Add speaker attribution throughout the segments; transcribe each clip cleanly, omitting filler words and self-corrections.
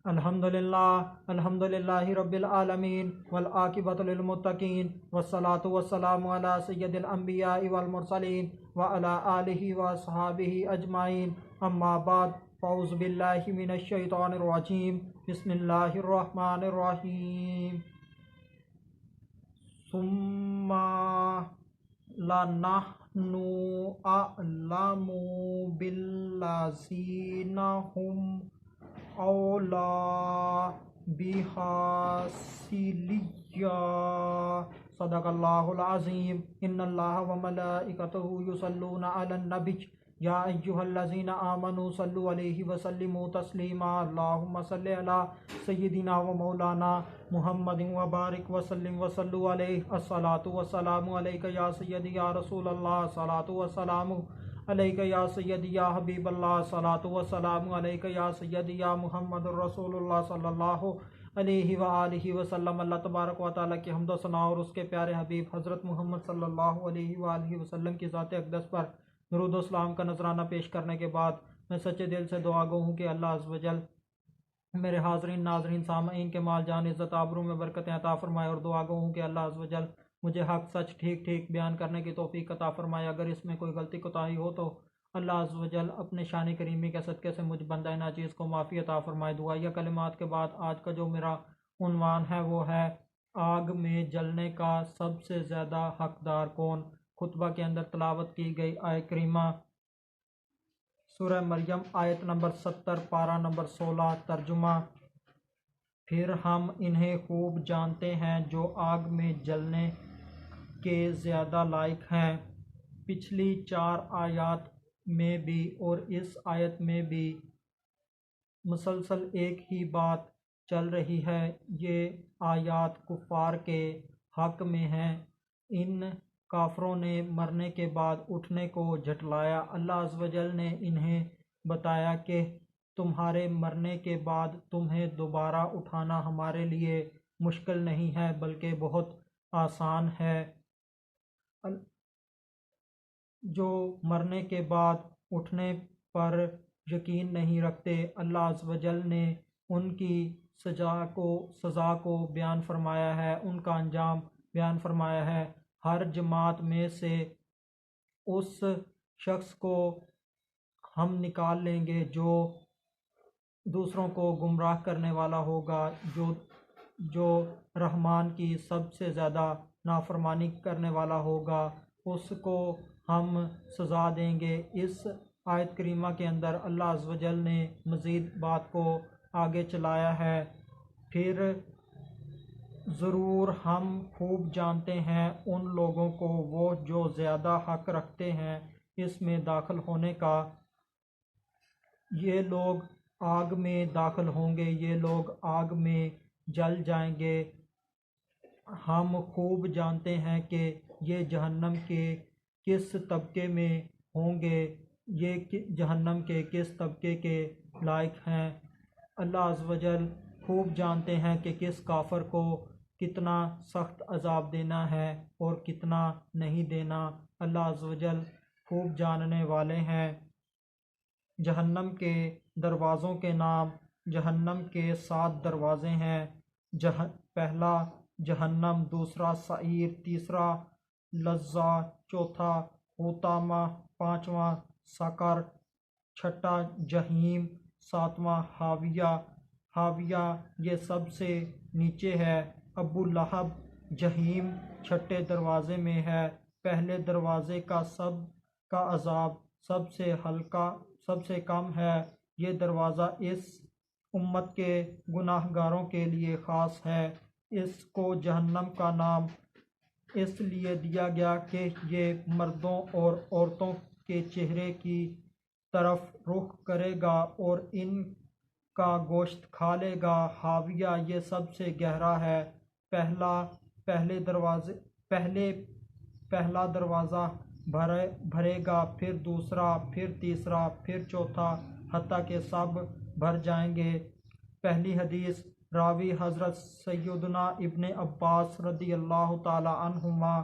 Speaker 1: الحمد للہ رب العالمین والعاقبۃ للمتقین والصلاة والسلام علی سید الانبیاء والمرسلین وعلی آلہ واصحابہ اجمعین، اما بعد، فاعوذ باللہ من الشیطان الرجیم، بسم اللہ الرحمن الرحیم۔ ثم لنحن اعلم بالذین هم اولا بها صلیہ۔ صدق اللہ العظیم۔ ان اللہ وملائکتہ یصلون علی النبی یا ایہا الذین آمنوا صلوا علیہ وسلموا تسلیما۔ اللہم صلی علی سیدنا و مولانا محمد وبارک وسلم وصلوا علیہ۔ الصلاۃ والسلام علیک یا سیدی یا رسول اللہ، الصلاۃ والسلام علیک یا سیدی یا حبیب اللہ، الصلاۃ والسلام علیک یا سیدی یا محمد الرسول اللہ صلی اللہ علیہ وآلہ وسلم۔ اللہ تبارک و تعالیٰ کی حمد و ثنا اور اس کے پیارے حبیب حضرت محمد صلی اللہ علیہ وآلہ وسلم کی ذات اقدس پر درود و اسلام کا نذرانہ پیش کرنے کے بعد میں سچے دل سے دعا گو ہوں کہ اللہ عز و جل میرے حاضرین ناظرین سامعین کے مال جان عزت آبرو میں برکتیں عطا فرمائے، اور دعا گو ہوں کہ اللہ عز و جل مجھے حق سچ ٹھیک ٹھیک بیان کرنے کی توفیق عطا فرمائے۔ اگر اس میں کوئی غلطی کوتاہی ہو تو اللہ عز و جل اپنے شان کریمی کے صدقے سے مجھ بندہ ناچیز کو معافی عطا فرمائے۔ دعائیہ کلمات کے بعد آج کا جو میرا عنوان ہے وہ ہے آگ میں جلنے کا سب سے زیادہ حقدار کون۔ خطبہ کے اندر تلاوت کی گئی آیت کریمہ سورہ مریم آیت نمبر 70 پارہ نمبر 16۔ ترجمہ: پھر ہم انہیں خوب جانتے ہیں جو آگ میں جلنے کے زیادہ لائق ہیں۔ پچھلی 4 آیات میں بھی اور اس آیت میں بھی مسلسل ایک ہی بات چل رہی ہے۔ یہ آیات کفار کے حق میں ہیں۔ ان کافروں نے مرنے کے بعد اٹھنے کو جھٹلایا۔ اللہ عز و جل نے انہیں بتایا کہ تمہارے مرنے کے بعد تمہیں دوبارہ اٹھانا ہمارے لیے مشکل نہیں ہے بلکہ بہت آسان ہے۔ جو مرنے کے بعد اٹھنے پر یقین نہیں رکھتے، اللہ عز و جل نے ان کی سزا کو بیان فرمایا ہے، ان کا انجام بیان فرمایا ہے۔ ہر جماعت میں سے اس شخص کو ہم نکال لیں گے جو دوسروں کو گمراہ کرنے والا ہوگا، جو رحمان کی سب سے زیادہ نافرمانی کرنے والا ہوگا، اس کو ہم سزا دیں گے۔ اس آیت کریمہ کے اندر اللہ عز و جل نے مزید بات کو آگے چلایا ہے۔ پھر ضرور ہم خوب جانتے ہیں ان لوگوں کو وہ جو زیادہ حق رکھتے ہیں اس میں داخل ہونے کا۔ یہ لوگ آگ میں داخل ہوں گے، یہ لوگ آگ میں جل جائیں گے۔ ہم خوب جانتے ہیں کہ یہ جہنم کے کس طبقے میں ہوں گے، یہ جہنم کے کس طبقے کے لائق ہیں۔ اللہ عز و جل خوب جانتے ہیں کہ کس کافر کو کتنا سخت عذاب دینا ہے اور کتنا نہیں دینا۔ اللہ عز و جل خوب جاننے والے ہیں۔ جہنم کے دروازوں کے نام: جہنم کے 7 دروازے ہیں۔ پہلا جہنم، دوسرا سعیر، تیسرا لظہ، چوتھا حطامہ، پانچواں سقر، چھٹا جحیم، ساتواں حاویہ۔ حاویہ یہ سب سے نیچے ہے۔ ابو لہب جحیم چھٹے دروازے میں ہے۔ پہلے دروازے کا عذاب سب سے ہلکا، سب سے کم ہے۔ یہ دروازہ اس امت کے گناہ گاروں کے لیے خاص ہے۔ اس کو جہنم کا نام اس لیے دیا گیا کہ یہ مردوں اور عورتوں کے چہرے کی طرف رخ کرے گا اور ان کا گوشت کھا لے گا۔ حاویہ یہ سب سے گہرا ہے۔ پہلا دروازہ بھرے گا، پھر دوسرا، پھر تیسرا، پھر چوتھا، حتیٰ کہ سب بھر جائیں گے۔ پہلی حدیث، راوی حضرت سیدنا ابن عباس رضی اللہ تعالی عنہما۔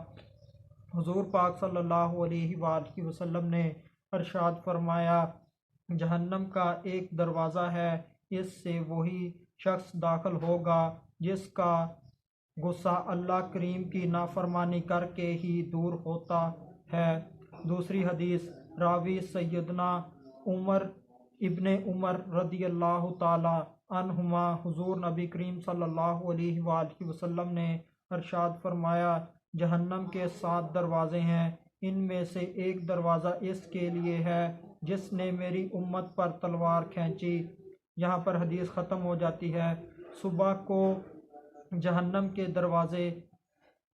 Speaker 1: حضور پاک صلی اللہ علیہ وآلہ وسلم نے ارشاد فرمایا، جہنم کا ایک دروازہ ہے، اس سے وہی شخص داخل ہوگا جس کا غصہ اللہ کریم کی نافرمانی کر کے ہی دور ہوتا ہے۔ دوسری حدیث، راوی سیدنا عمر ابن عمر رضی اللہ تعالی عنہما، حضور نبی کریم صلی اللہ علیہ وآلہ وسلم نے ارشاد فرمایا، جہنم کے 7 دروازے ہیں، ان میں سے ایک دروازہ اس کے لیے ہے جس نے میری امت پر تلوار کھینچی۔ یہاں پر حدیث ختم ہو جاتی ہے۔ صبح کو جہنم کے دروازے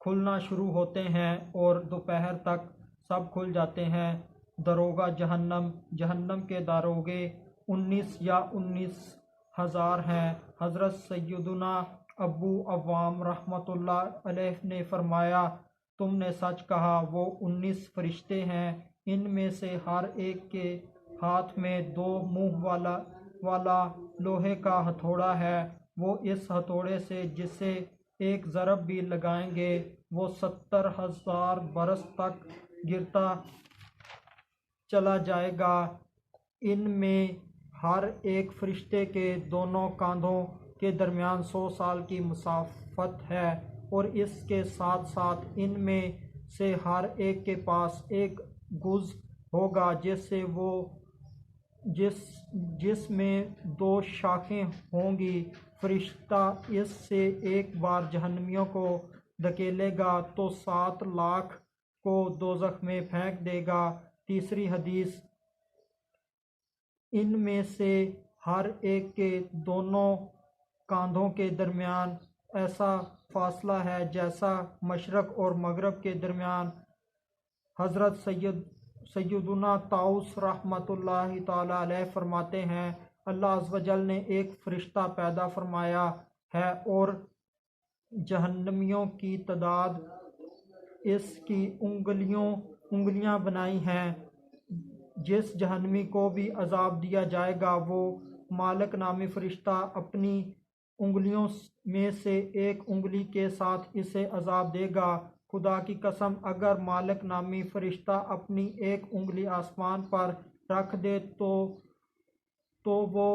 Speaker 1: کھلنا شروع ہوتے ہیں اور دوپہر تک سب کھل جاتے ہیں۔ داروغہ جہنم کے داروغے 19 یا 19,000 ہیں۔ حضرت سیدنا ابو عوام رحمۃ اللہ علیہ نے فرمایا، تم نے سچ کہا، وہ 19 فرشتے ہیں، ان میں سے ہر ایک کے ہاتھ میں 2 منہ والا لوہے کا ہتھوڑا ہے، وہ اس ہتھوڑے سے جسے ایک ضرب بھی لگائیں گے وہ 70,000 برس تک گرتا چلا جائے گا۔ ان میں ہر ایک فرشتے کے دونوں کاندھوں کے درمیان 100 سال کی مسافت ہے، اور اس کے ساتھ ساتھ ان میں سے ہر ایک کے پاس ایک گز ہوگا جس میں 2 شاخیں ہوں گی۔ فرشتہ اس سے ایک بار جہنمیوں کو دھکیلے گا تو 7 لاکھ کو دوزخ میں پھینک دے گا۔ تیسری حدیث، ان میں سے ہر ایک کے دونوں کاندھوں کے درمیان ایسا فاصلہ ہے جیسا مشرق اور مغرب کے درمیان۔ حضرت سیدنا طاؤس رحمۃ اللہ تعالی علیہ فرماتے ہیں، اللہ عز و جل نے ایک فرشتہ پیدا فرمایا ہے اور جہنمیوں کی تعداد اس کی انگلیاں بنائی ہیں۔ جس جہنمی کو بھی عذاب دیا جائے گا وہ مالک نامی فرشتہ اپنی انگلیوں میں سے ایک انگلی کے ساتھ اسے عذاب دے گا۔ خدا کی قسم، اگر مالک نامی فرشتہ اپنی ایک انگلی آسمان پر رکھ دے تو وہ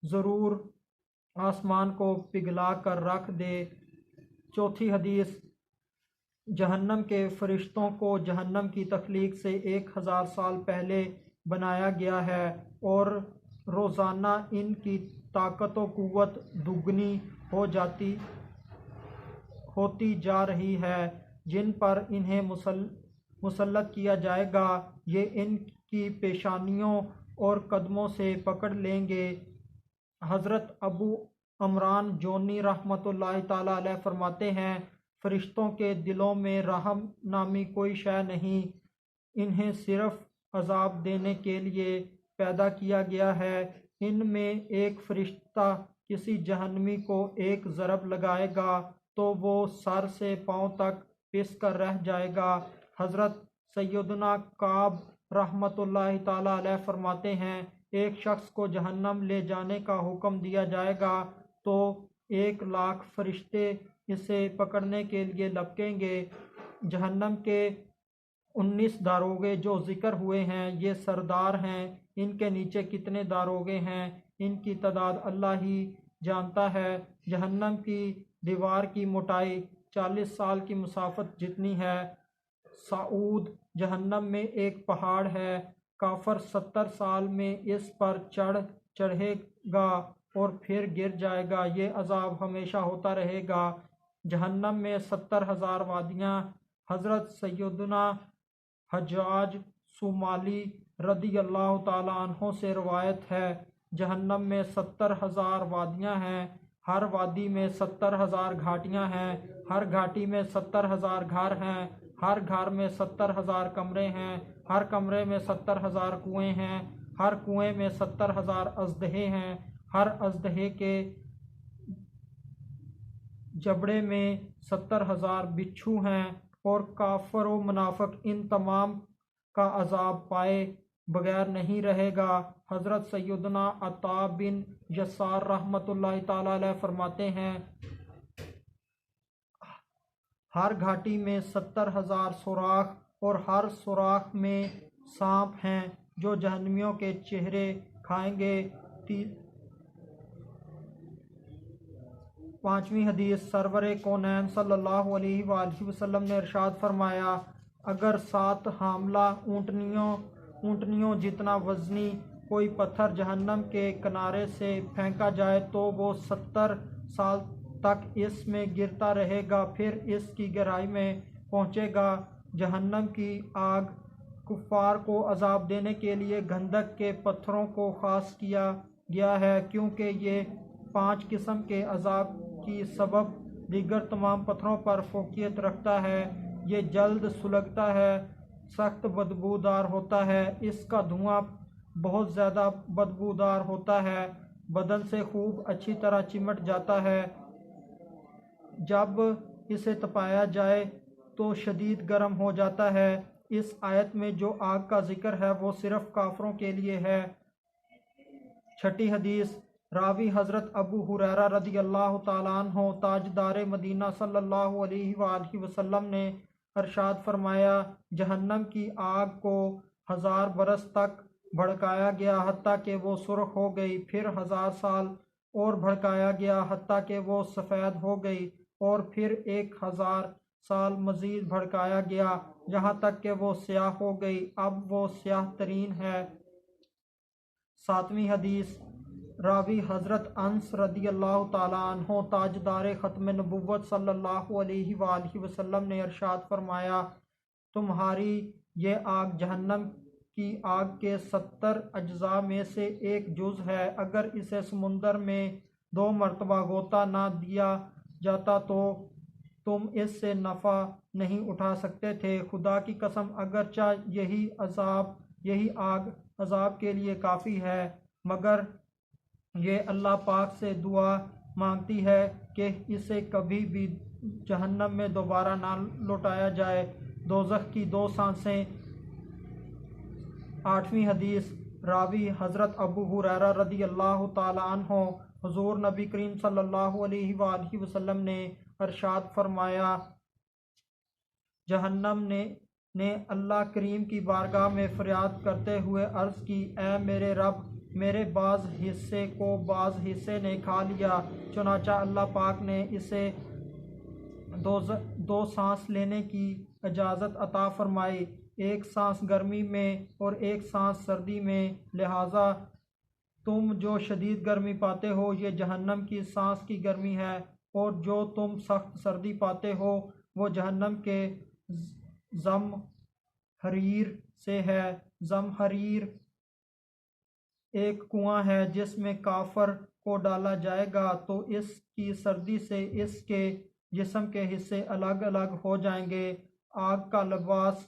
Speaker 1: ضرور آسمان کو پگھلا کر رکھ دے۔ چوتھی حدیث، جہنم کے فرشتوں کو جہنم کی تخلیق سے 1000 سال پہلے بنایا گیا ہے، اور روزانہ ان کی طاقت و قوت دگنی ہوتی جا رہی ہے۔ جن پر انہیں مسلط کیا جائے گا یہ ان کی پیشانیوں اور قدموں سے پکڑ لیں گے۔ حضرت ابو عمران جونی رحمۃ اللہ تعالی علیہ فرماتے ہیں، فرشتوں کے دلوں میں رحم نامی کوئی شے نہیں، انہیں صرف عذاب دینے کے لیے پیدا کیا گیا ہے۔ ان میں ایک فرشتہ کسی جہنمی کو ایک ضرب لگائے گا تو وہ سر سے پاؤں تک پس کر رہ جائے گا۔ حضرت سیدنا کعب رحمۃ اللہ تعالی علیہ فرماتے ہیں، ایک شخص کو جہنم لے جانے کا حکم دیا جائے گا تو 1,00,000 فرشتے اسے پکڑنے کے لیے لپکیں گے۔ جہنم کے 19 داروغے جو ذکر ہوئے ہیں یہ سردار ہیں، ان کے نیچے کتنے داروغے ہیں ان کی تعداد اللہ ہی جانتا ہے۔ جہنم کی دیوار کی موٹائی 40 سال کی مسافت جتنی ہے۔ صعود جہنم میں ایک پہاڑ ہے، کافر 70 سال میں اس پر چڑھے گا اور پھر گر جائے گا، یہ عذاب ہمیشہ ہوتا رہے گا۔ جہنم میں 70,000 وادیاں۔ حضرت سیدنا حجاج صومالی رضی اللہ تعالی عنہ سے روایت ہے، جہنم میں 70,000 وادیاں ہیں، ہر وادی میں 70,000 گھاٹیاں ہیں، ہر گھاٹی میں 70,000 گھر ہیں، ہر گھر میں 70,000 کمرے ہیں، ہر کمرے میں 70,000 کنویں ہیں، ہر کنویں میں 70,000 اژدہے ہیں، ہر اژدہے کے جبڑے میں 70,000 بچھو ہیں، اور کافر و منافق ان تمام کا عذاب پائے بغیر نہیں رہے گا۔ حضرت سیدنا عطا بن یسار رحمۃ اللہ تعالی علیہ فرماتے ہیں، ہر گھاٹی میں 70,000 سوراخ اور ہر سوراخ میں سانپ ہیں جو جہنمیوں کے چہرے کھائیں گے۔ 5ویں حدیث، سرور کونین صلی اللہ علیہ وآلہ وسلم نے ارشاد فرمایا، اگر 7 حاملہ اونٹنیوں جتنا وزنی کوئی پتھر جہنم کے کنارے سے پھینکا جائے تو وہ 70 سال تک اس میں گرتا رہے گا، پھر اس کی گہرائی میں پہنچے گا۔ جہنم کی آگ کفار کو عذاب دینے کے لیے گندھک کے پتھروں کو خاص کیا گیا ہے، کیونکہ یہ 5 قسم کے عذاب کی سبب دیگر تمام پتھروں پر فوقیت رکھتا ہے۔ یہ جلد سلگتا ہے، سخت بدبودار ہوتا ہے، اس کا دھواں بہت زیادہ بدبودار ہوتا ہے، بدن سے خوب اچھی طرح چمٹ جاتا ہے۔ جب اسے تپایا جائے تو شدید گرم ہو جاتا ہے۔ اس آیت میں جو آگ کا ذکر ہے وہ صرف کافروں کے لیے ہے۔ 6ٹھی حدیث، راوی حضرت ابو ہریرہ رضی اللہ تعالیٰ عنہ تاجدار مدینہ صلی اللہ علیہ وآلہ وسلم نے ارشاد فرمایا، جہنم کی آگ کو 1000 برس تک بھڑکایا گیا حتیٰ کہ وہ سرخ ہو گئی، پھر 1000 سال اور بھڑکایا گیا حتیٰ کہ وہ سفید ہو گئی، اور پھر 1000 سال مزید بھڑکایا گیا یہاں تک کہ وہ سیاہ ہو گئی، اب وہ سیاہ ترین ہے۔ 7ویں حدیث، راوی حضرت انس رضی اللہ تعالیٰ عنہ تاجدار ختم نبوت صلی اللہ علیہ وآلہ وسلم نے ارشاد فرمایا، تمہاری یہ آگ جہنم کی آگ کے 70 اجزاء میں سے ایک جز ہے، اگر اسے سمندر میں 2 مرتبہ غوطہ نہ دیا جاتا تو تم اس سے نفع نہیں اٹھا سکتے تھے۔ خدا کی قسم، اگرچہ یہی آگ عذاب کے لیے کافی ہے، مگر یہ اللہ پاک سے دعا مانگتی ہے کہ اسے کبھی بھی جہنم میں دوبارہ نہ لوٹایا جائے۔ دوزخ کی 2 سانسیں۔ 8ویں حدیث، راوی حضرت ابو ہریرہ رضی اللہ تعالیٰ عنہ، حضور نبی کریم صلی اللہ علیہ وآلہ وسلم نے ارشاد فرمایا، جہنم نے اللہ کریم کی بارگاہ میں فریاد کرتے ہوئے عرض کی، اے میرے رب، میرے بعض حصے کو بعض حصے نے کھا لیا۔ چنانچہ اللہ پاک نے اسے 2 سانس لینے کی اجازت عطا فرمائی، ایک سانس گرمی میں اور ایک سانس سردی میں، لہٰذا تم جو شدید گرمی پاتے ہو یہ جہنم کی سانس کی گرمی ہے، اور جو تم سخت سردی پاتے ہو وہ جہنم کے زمہریر سے ہے۔ زمہریر ایک کنواں ہے جس میں کافر کو ڈالا جائے گا تو اس کی سردی سے اس کے جسم کے حصے الگ الگ ہو جائیں گے۔ آگ کا لباس،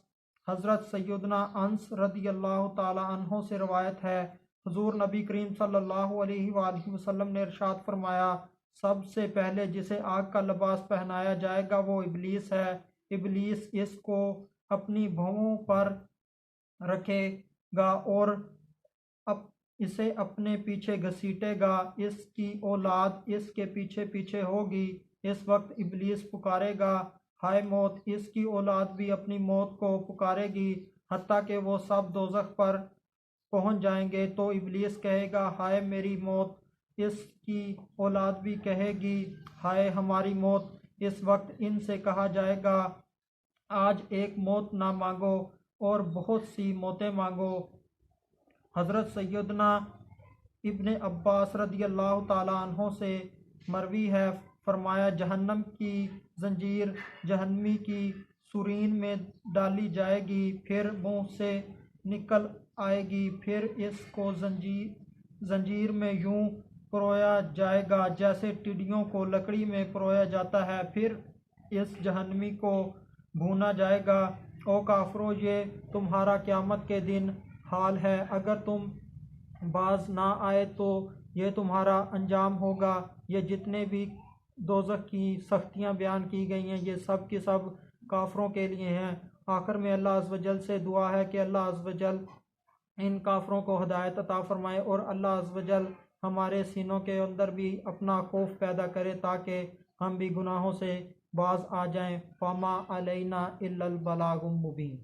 Speaker 1: حضرت سیدنا انس رضی اللہ تعالیٰ عنہ سے روایت ہے، حضور نبی کریم صلی اللہ علیہ وآلہ وسلم نے ارشاد فرمایا، سب سے پہلے جسے آگ کا لباس پہنایا جائے گا وہ ابلیس ہے۔ ابلیس اس کو اپنی بھوؤں پر رکھے گا اور اسے اپنے پیچھے گھسیٹے گا، اس کی اولاد اس کے پیچھے پیچھے ہوگی۔ اس وقت ابلیس پکارے گا، ہائے موت! اس کی اولاد بھی اپنی موت کو پکارے گی، حتیٰ کہ وہ سب دوزخ پر پہنچ جائیں گے تو ابلیس کہے گا، ہائے میری موت! اس کی اولاد بھی کہے گی، ہائے ہماری موت! اس وقت ان سے کہا جائے گا، آج ایک موت نہ مانگو اور بہت سی موتیں مانگو۔ حضرت سیدنا ابن عباس رضی اللہ تعالیٰ عنہ سے مروی ہے، فرمایا، جہنم کی زنجیر جہنمی کی سرین میں ڈالی جائے گی، پھر منہ سے نکل آئے گی، پھر اس کو زنجیر میں یوں پرویا جائے گا جیسے ٹڈیوں کو لکڑی میں پرویا جاتا ہے، پھر اس جہنمی کو بھونا جائے گا۔ او کافرو، یہ تمہارا قیامت کے دن حال ہے، اگر تم باز نہ آئے تو یہ تمہارا انجام ہوگا۔ یہ جتنے بھی دوزخ کی سختیاں بیان کی گئی ہیں یہ سب کی سب کافروں کے لیے ہیں۔ آخر میں اللہ عز و جل سے دعا ہے کہ اللہ عز و جل ان کافروں کو ہدایت عطا فرمائے، اور اللہ عز و جل ہمارے سینوں کے اندر بھی اپنا خوف پیدا کرے تاکہ ہم بھی گناہوں سے باز آ جائیں۔ فَمَا عَلَيْنَا إِلَّا الْبَلَاغُ الْمُبِينُ۔